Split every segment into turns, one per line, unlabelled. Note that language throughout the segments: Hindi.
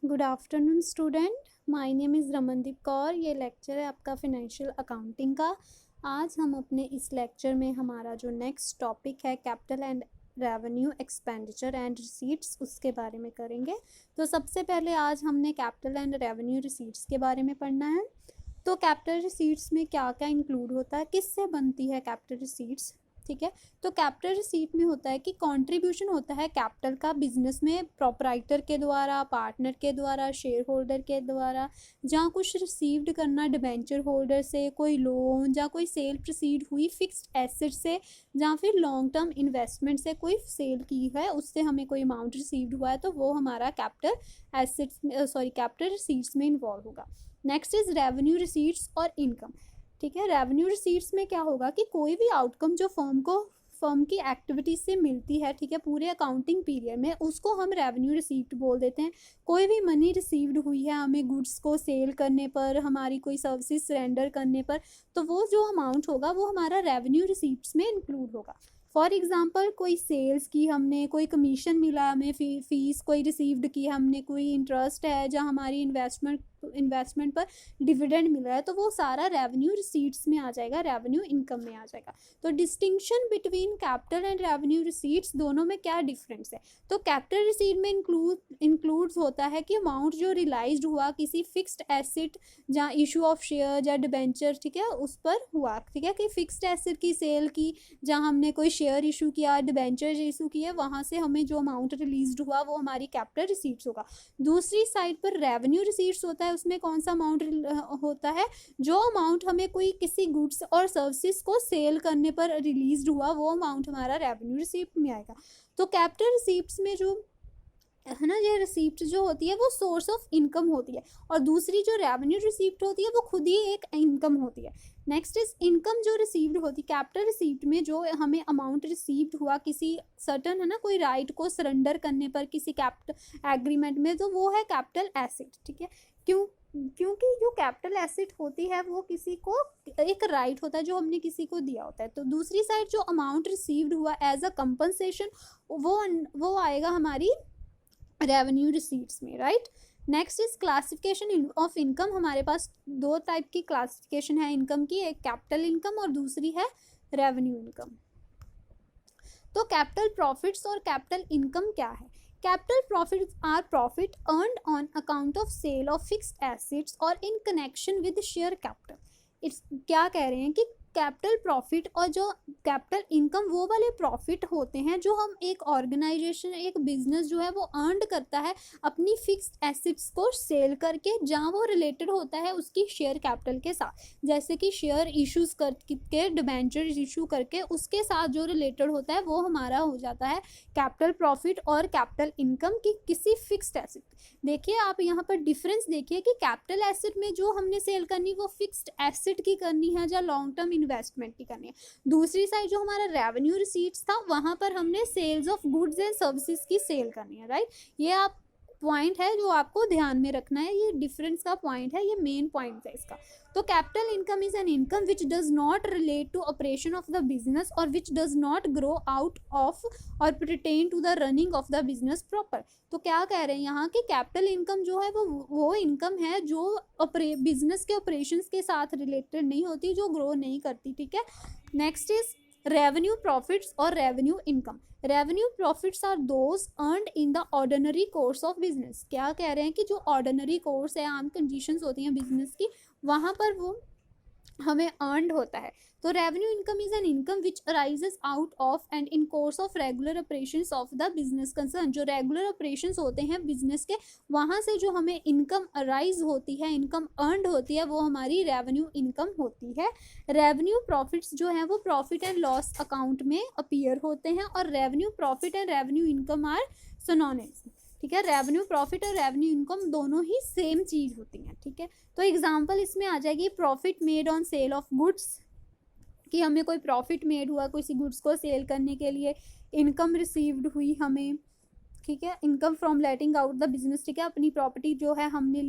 Good afternoon student, my name is Ramandeep Kaur. ये लेक्चर है आपका फिनेंशियल अकाउंटिंग का। आज हम अपने इस लेक्चर में हमारा जो नेक्स्ट टॉपिक है capital and revenue expenditure and receipts, उसके बारे में करेंगे। तो सबसे पहले आज हमने कैपिटल एंड रेवेन्यू रिसीट्स के बारे में पढ़ना है। तो कैपिटल रिसीट्स में क्या क्या इंक्लूड होता है, किससे बनती है कैपिटल रिसीट्स, ठीक है। तो कैपिटल रिसीट में होता है कि कंट्रीब्यूशन होता है कैपिटल का बिजनेस में प्रोपराइटर के द्वारा, पार्टनर के द्वारा, शेयर होल्डर के द्वारा, जहाँ कुछ रिसीव्ड करना डिबेंचर होल्डर से, कोई लोन या कोई सेल प्रोसीड हुई फिक्स्ड एसेट से, जहाँ फिर लॉन्ग टर्म इन्वेस्टमेंट से कोई सेल की है, उससे हमें कोई अमाउंट रिसीव्ड हुआ है, तो वो हमारा कैपिटल एसेट्स कैपिटल रिसीट्स में इन्वॉल्व होगा। नेक्स्ट इज रेवेन्यू रिसीट्स और इनकम, ठीक है। रेवेन्यू रिसीट्स में क्या होगा कि कोई भी आउटकम जो फर्म की एक्टिविटीज से मिलती है, ठीक है, पूरे अकाउंटिंग पीरियड में, उसको हम रेवेन्यू रिसीप्ट बोल देते हैं। कोई भी मनी रिसीव्ड हुई है हमें गुड्स को सेल करने पर, हमारी कोई सर्विसेज सरेंडर करने पर, तो वो जो अमाउंट होगा वो हमारा रेवेन्यू रिसीप्ट्स में इंक्लूड होगा। फॉर एग्जांपल कोई सेल्स की हमने, कोई कमीशन मिला हमें, फीस कोई रिसीव्ड की हमने, कोई इंटरेस्ट है जहाँ हमारी इन्वेस्टमेंट पर डिविडेंड मिल रहा है, तो वो सारा रेवेन्यू रिसीट्स में आ जाएगा, रेवेन्यू इनकम में आ जाएगा। तो distinction between capital and revenue receipts, दोनों में क्या डिफरेंस है। तो कैपिटल रिसीट में इंक्लूड्स होता है कि अमाउंट जो रियलाइज्ड हुआ किसी फिक्स्ड एसेट, जहाँ इशू ऑफ शेयर या डिबेंचर, ठीक है, उस पर हुआ, ठीक है, कि फिक्स्ड एसेट की सेल की, जहाँ हमने कोई शेयर इशू किया, डिबेंचर इशू किए, वहाँ से हमें जो अमाउंट रिलीज हुआ वो हमारी कैपिटल रिसीट्स होगा। दूसरी साइड पर रेवेन्यू रिसीट्स होता है, उसमें कौन सा अमाउंट होता है, जो अमाउंट हमें कोई किसी गुड्स और सर्विसेज को सेल करने पर रिलीज हुआ, वो अमाउंट हमारा रेवेन्यू रिसीप्ट में आएगा। तो कैपिटल रिसीप्ट्स में जो है ना, ये रिसीप्ट जो होती है वो सोर्स ऑफ इनकम होती है, और दूसरी जो रेवेन्यू रिसीप्ट होती है वो खुद ही एक इनकम होती है। नेक्स्ट इज इनकम जो रिसीव्ड होती है कैपिटल रिसीप्ट में, जो हमें अमाउंट रिसीव्ड हुआ किसी सर्टन, है ना, कोई राइट को सरेंडर करने पर किसी कैपिटल एग्रीमेंट में, तो वो है कैपिटल एसेट, ठीक है। क्योंकि जो कैपिटल एसेट होती है वो किसी को एक राइट होता है जो हमने किसी को दिया होता है। तो दूसरी साइड जो अमाउंट रिसीव्ड हुआ एज अ कंपनसेशन, वो आएगा हमारी रेवेन्यू रिसीट्स में, right. Next is classification of income. हमारे पास दो टाइप की क्लासिफिकेशन है इनकम की, एक कैपिटल इनकम और दूसरी है रेवेन्यू इनकम। तो कैपिटल प्रॉफिट्स और कैपिटल इनकम क्या है। Capital profits are profit earned on account of sale of fixed assets और in connection with share capital. It's क्या कह रहे हैं कि कैपिटल प्रॉफिट और जो कैपिटल इनकम, वो वाले प्रॉफिट होते हैं जो हम एक ऑर्गेनाइजेशन, एक बिजनेस जो है वो अर्न करता है अपनी फिक्स्ड एसेट्स को सेल करके, जहाँ वो रिलेटेड होता है उसकी शेयर कैपिटल के साथ, जैसे कि शेयर इश्यूज करके, डिबेंचर इशू करके, उसके साथ जो रिलेटेड होता है वो हमारा हो जाता है कैपिटल प्रॉफिट और कैपिटल इनकम की किसी फिक्स्ड एसेट। देखिए आप यहाँ पर डिफरेंस देखिए कि कैपिटल एसेट में जो हमने सेल करनी वो फिक्स्ड एसेट की करनी है या लॉन्ग टर्म इन्वेस्टमेंट की करनी है। दूसरी साइड जो हमारा रेवेन्यू रिसीट्स था, वहां पर हमने sales of goods and services की सेल करनी है, राइट। ये आप पॉइंट है जो आपको ध्यान में रखना है, ये डिफरेंस का पॉइंट है, ये मेन पॉइंट है इसका। तो capital income is an income which does not relate to operation of the business और which does not grow out of और pertain to the running of the business proper. तो क्या कह रहे हैं यहाँ कि कैपिटल इनकम जो है वो इनकम है जो बिजनेस के ऑपरेशंस के साथ रिलेटेड नहीं होती, जो ग्रो नहीं करती, ठीक है। नेक्स्ट इज रेवेन्यू प्रॉफिट्स और revenue income. Revenue profits are those earned in the ordinary course of business. क्या कह रहे हैं कि जो ऑर्डिनरी कोर्स है, आम कंडीशंस होती हैं बिजनेस की, वहाँ पर वो हमें अर्नड होता है। तो revenue income is an income which arises out of and in course of regular operations of the business concern. जो रेगुलर ऑपरेशंस होते हैं बिजनेस के, वहाँ से जो हमें इनकम अराइज होती है, इनकम अर्नड होती है, वो हमारी रेवेन्यू इनकम होती है। रेवेन्यू प्रॉफिट्स जो है वो प्रॉफिट एंड लॉस अकाउंट में अपीयर होते हैं, और revenue profit and revenue income are synonyms, ठीक है। रेवेन्यू प्रॉफिट और रेवेन्यू इनकम दोनों ही सेम चीज होती हैं, ठीक है। तो एग्जांपल इसमें आ जाएगी profit made on sale of goods, कि हमें कोई प्रॉफिट मेड हुआ किसी गुड्स को सेल करने के लिए, इनकम रिसीव्ड हुई हमें, ठीक है, income from letting out the business, ठीक है, अपनी प्रॉपर्टी जो है हमने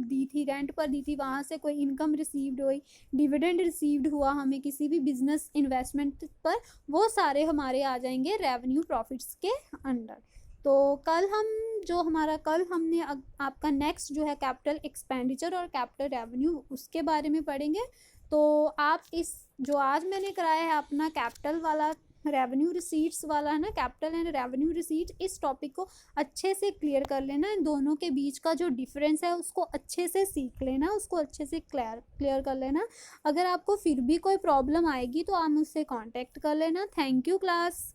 दी थी, रेंट पर दी थी, वहाँ से कोई इनकम रिसीव्ड हुई, डिविडेंड रिसीव्ड हुआ हमें किसी भी बिजनेस इन्वेस्टमेंट पर, वो सारे हमारे आ जाएंगे रेवेन्यू प्रॉफिट्स के अंडर। तो कल हम जो हमारा कल हमने आपका नेक्स्ट जो है कैपिटल एक्सपेंडिचर और कैपिटल रेवेन्यू उसके बारे में पढ़ेंगे। तो आप इस जो आज मैंने कराया है अपना कैपिटल वाला रेवेन्यू रिसीट्स वाला है ना, कैपिटल एंड रेवेन्यू रिसीट, इस टॉपिक को अच्छे से क्लियर कर लेना। इन दोनों के बीच का जो डिफरेंस है उसको अच्छे से सीख लेना, उसको अच्छे से क्लियर कर लेना। अगर आपको फिर भी कोई प्रॉब्लम आएगी तो आप मुझसे कांटेक्ट कर लेना। Thank you class.